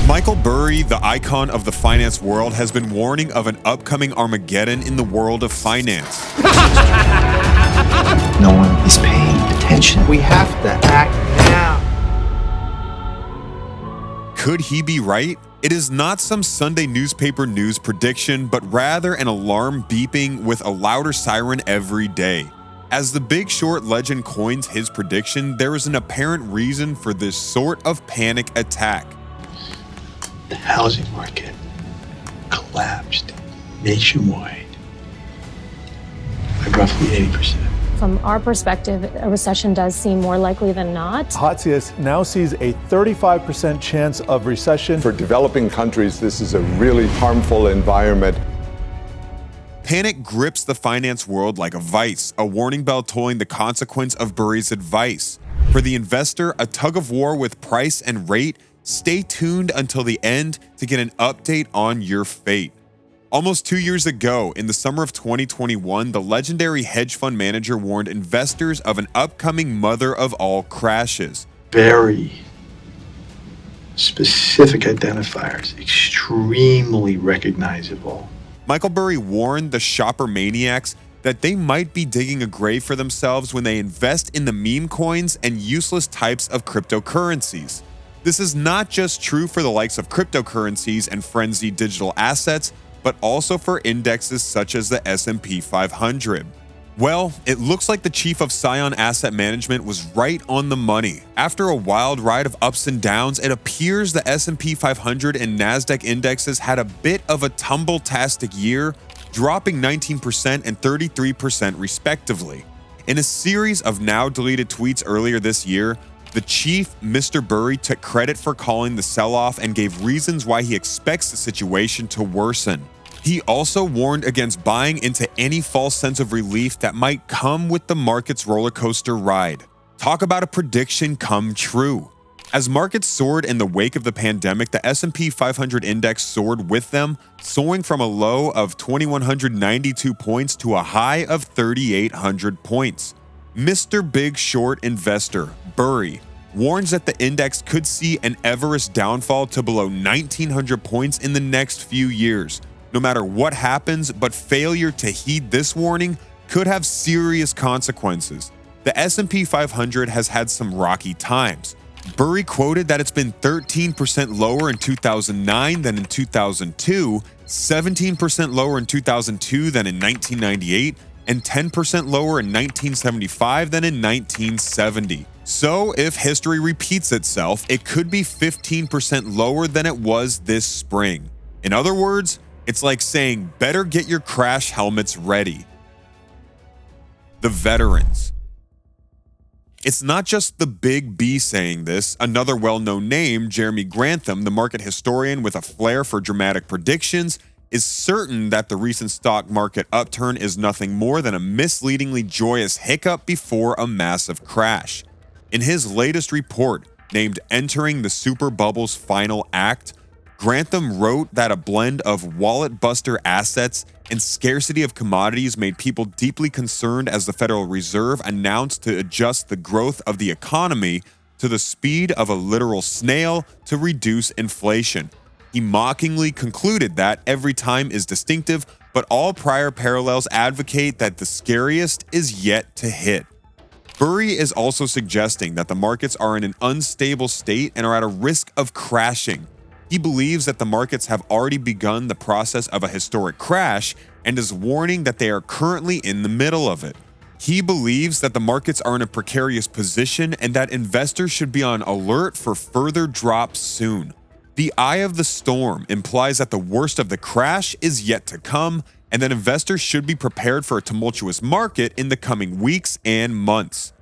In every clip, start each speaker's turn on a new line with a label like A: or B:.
A: Michael Burry, the icon of the finance world, has been warning of an upcoming Armageddon in the world of finance.
B: No one is paying attention.
C: We have to act now.
A: Could he be right? It is not some Sunday newspaper news prediction, but rather an alarm beeping with a louder siren every day. As the Big Short legend coins his prediction, there is an apparent reason for this sort of panic attack.
B: The housing market collapsed nationwide by roughly 80%.
D: From our perspective, a recession does seem more likely than not.
E: HOTCS now sees a 35% chance of recession.
F: For developing countries, this is a really harmful environment.
A: Panic grips the finance world like a vice, a warning bell tolling the consequence of Burry's advice. For the investor, a tug-of-war with price and rate. Stay tuned until the end to get an update on your fate. Almost 2 years ago, in the summer of 2021, the legendary hedge fund manager warned investors of an upcoming mother of all crashes.
B: Very specific identifiers, extremely recognizable.
A: Michael Burry warned the Shoppermaniacs that they might be digging a grave for themselves when they invest in the meme coins and useless types of cryptocurrencies. This is not just true for the likes of cryptocurrencies and frenzied digital assets, but also for indexes such as the S&P 500. Well, it looks like the chief of Scion Asset Management was right on the money. After a wild ride of ups and downs, it appears the S&P 500 and NASDAQ indexes had a bit of a tumble-tastic year, dropping 19% and 33% respectively. In a series of now-deleted tweets earlier this year, the chief, Mr. Burry, took credit for calling the sell-off and gave reasons why he expects the situation to worsen. He also warned against buying into any false sense of relief that might come with the market's roller coaster ride. Talk about a prediction come true. As markets soared in the wake of the pandemic, the S&P 500 index soared with them, soaring from a low of 2,192 points to a high of 3,800 points. Mr. Big Short investor, Burry, warns that the index could see an Everest downfall to below 1,900 points in the next few years. No matter what happens, but failure to heed this warning could have serious consequences. The S&P 500 has had some rocky times. Burry quoted that it's been 13% lower in 2009 than in 2002, 17% lower in 2002 than in 1998, and 10% lower in 1975 than in 1970. So if history repeats itself, it could be 15% lower than it was this spring. In other words, it's like saying, better get your crash helmets ready. The veterans. It's not just the big B saying this. Another well-known name, Jeremy Grantham, the market historian with a flair for dramatic predictions, is certain that the recent stock market upturn is nothing more than a misleadingly joyous hiccup before a massive crash. In his latest report, named Entering the Super Bubble's Final Act, Grantham wrote that a blend of wallet-buster assets and scarcity of commodities made people deeply concerned as the Federal Reserve announced to adjust the growth of the economy to the speed of a literal snail to reduce inflation. He mockingly concluded that every time is distinctive, but all prior parallels advocate that the scariest is yet to hit. Burry is also suggesting that the markets are in an unstable state and are at a risk of crashing. He believes that the markets have already begun the process of a historic crash and is warning that they are currently in the middle of it. He believes that the markets are in a precarious position and that investors should be on alert for further drops soon. The eye of the storm implies that the worst of the crash is yet to come and that investors should be prepared for a tumultuous market in the coming weeks and months.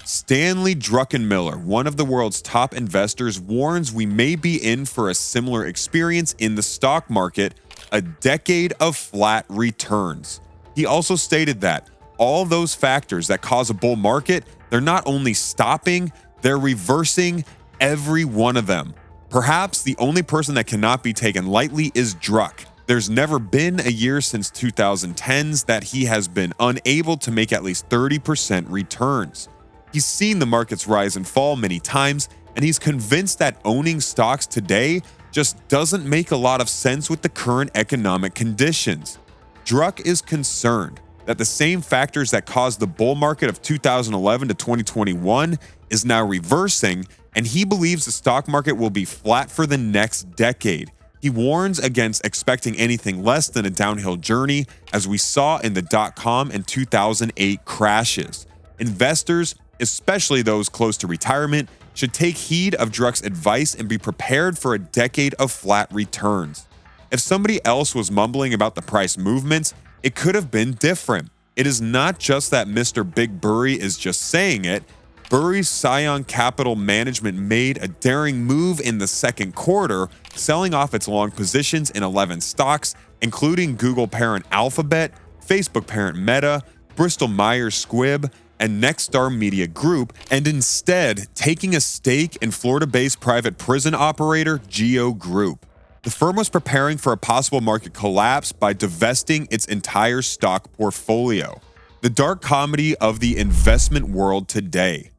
A: Stanley Druckenmiller, one of the world's top investors, warns we may be in for a similar experience in the stock market, a decade of flat returns. He also stated that all those factors that cause a bull market, they're not only stopping, they're reversing every one of them. Perhaps the only person that cannot be taken lightly is Druck. There's never been a year since 2010s that he has been unable to make at least 30% returns. He's seen the markets rise and fall many times, and he's convinced that owning stocks today just doesn't make a lot of sense with the current economic conditions. Druck is concerned that the same factors that caused the bull market of 2011 to 2021 is now reversing, and he believes the stock market will be flat for the next decade. He warns against expecting anything less than a downhill journey, as we saw in the dot-com and 2008 crashes. Investors, especially those close to retirement, should take heed of Druck's advice and be prepared for a decade of flat returns. If somebody else was mumbling about the price movements, it could have been different. It is not just that Mr. Big Burry is just saying it. Burry's Scion Capital Management made a daring move in the second quarter, selling off its long positions in 11 stocks, including Google parent Alphabet, Facebook parent Meta, Bristol Myers Squibb, and Nexstar Media Group, and instead taking a stake in Florida-based private prison operator Geo Group. The firm was preparing for a possible market collapse by divesting its entire stock portfolio. The dark comedy of the investment world today.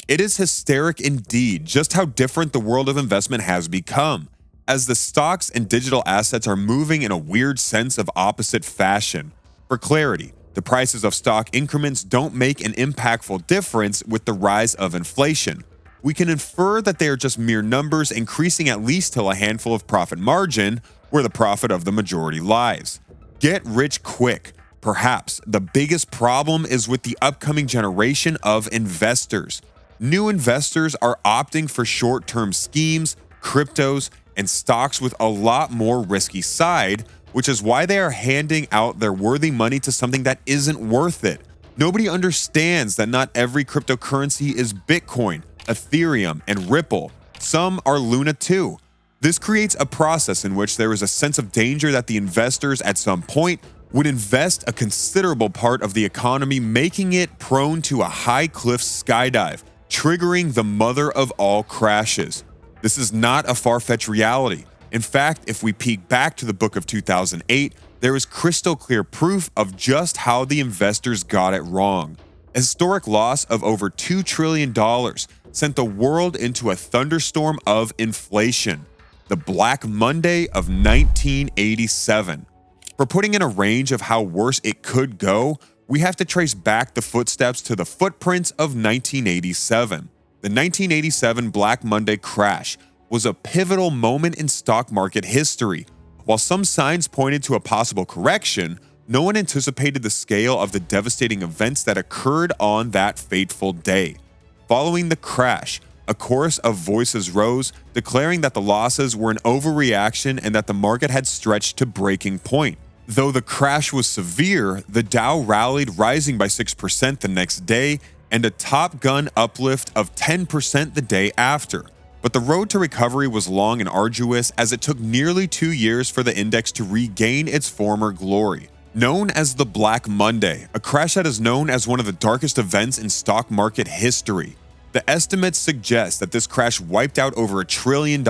A: It is hysteric indeed just how different the world of investment has become, as the stocks and digital assets are moving in a weird sense of opposite fashion. For clarity, the prices of stock increments don't make an impactful difference with the rise of inflation. We can infer that they are just mere numbers increasing at least till a handful of profit margin, where the profit of the majority lies. Get rich quick. Perhaps the biggest problem is with the upcoming generation of investors. New investors are opting for short-term schemes, cryptos, and stocks with a lot more risky side, which is why they are handing out their worthy money to something that isn't worth it. Nobody understands that not every cryptocurrency is Bitcoin, Ethereum, and Ripple. Some are Luna too. This creates a process in which there is a sense of danger that the investors at some point would invest a considerable part of the economy, making it prone to a high cliff skydive, triggering the mother of all crashes. This is not a far-fetched reality. In fact, if we peek back to the book of 2008, there is crystal clear proof of just how the investors got it wrong. A historic loss of over $2 trillion sent the world into a thunderstorm of inflation. The Black Monday of 1987. For putting in a range of how worse it could go, we have to trace back the footsteps to the footprints of 1987. The 1987 Black Monday crash was a pivotal moment in stock market history. While some signs pointed to a possible correction, no one anticipated the scale of the devastating events that occurred on that fateful day. Following the crash, a chorus of voices rose, declaring that the losses were an overreaction and that the market had stretched to breaking point. Though the crash was severe, the Dow rallied, rising by 6% the next day and a Top Gun uplift of 10% the day after. But the road to recovery was long and arduous, as it took nearly 2 years for the index to regain its former glory. Known as the Black Monday, a crash that is known as one of the darkest events in stock market history. The estimates suggest that this crash wiped out over $1 trillion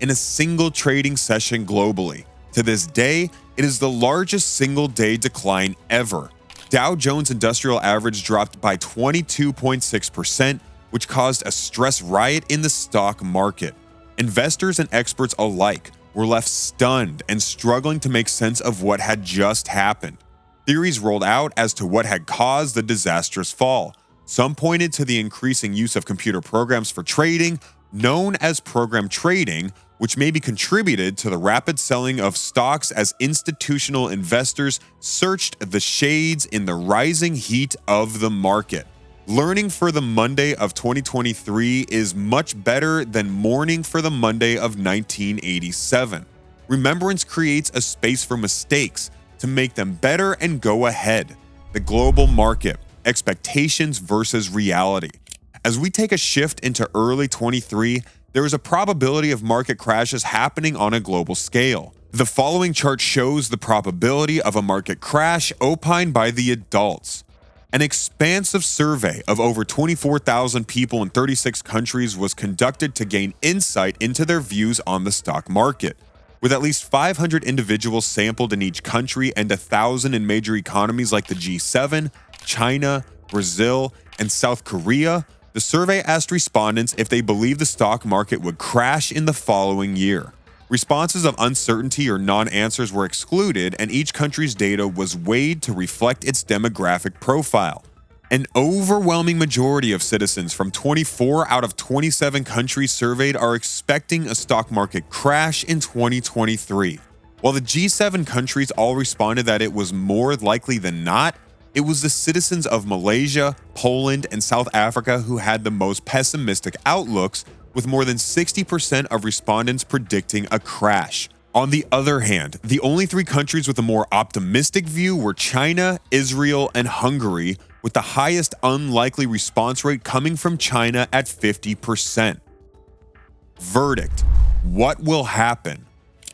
A: in a single trading session globally. To this day, it is the largest single-day decline ever. Dow Jones Industrial Average dropped by 22.6%, which caused a stress riot in the stock market. Investors and experts alike were left stunned and struggling to make sense of what had just happened. Theories rolled out as to what had caused the disastrous fall. Some pointed to the increasing use of computer programs for trading, known as program trading, which maybe contributed to the rapid selling of stocks as institutional investors searched the shades in the rising heat of the market. Learning for the Monday of 2023 is much better than mourning for the Monday of 1987. Remembrance creates a space for mistakes to make them better and go ahead. The global market, expectations versus reality. As we take a shift into early 23, there is a probability of market crashes happening on a global scale. The following chart shows the probability of a market crash opined by the adults. An expansive survey of over 24,000 people in 36 countries was conducted to gain insight into their views on the stock market. With at least 500 individuals sampled in each country and 1,000 in major economies like the G7, China, Brazil, and South Korea, the survey asked respondents if they believe the stock market would crash in the following year. Responses of uncertainty or non-answers were excluded, and each country's data was weighed to reflect its demographic profile. An overwhelming majority of citizens from 24 out of 27 countries surveyed are expecting a stock market crash in 2023. While the G7 countries all responded that it was more likely than not, it was the citizens of Malaysia, Poland, and South Africa who had the most pessimistic outlooks, with more than 60% of respondents predicting a crash. On the other hand, the only three countries with a more optimistic view were China, Israel, and Hungary, with the highest unlikely response rate coming from China at 50%. Verdict: what will happen?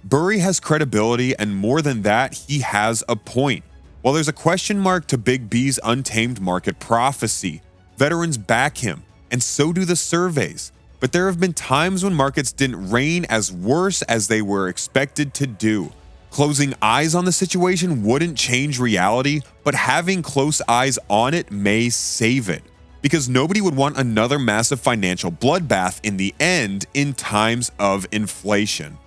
A: Burry has credibility, and more than that, he has a point. While there's a question mark to Big B's untamed market prophecy, veterans back him, and so do the surveys. But there have been times when markets didn't reign as worse as they were expected to do. Closing eyes on the situation wouldn't change reality, but having close eyes on it may save it. Because nobody would want another massive financial bloodbath in the end in times of inflation.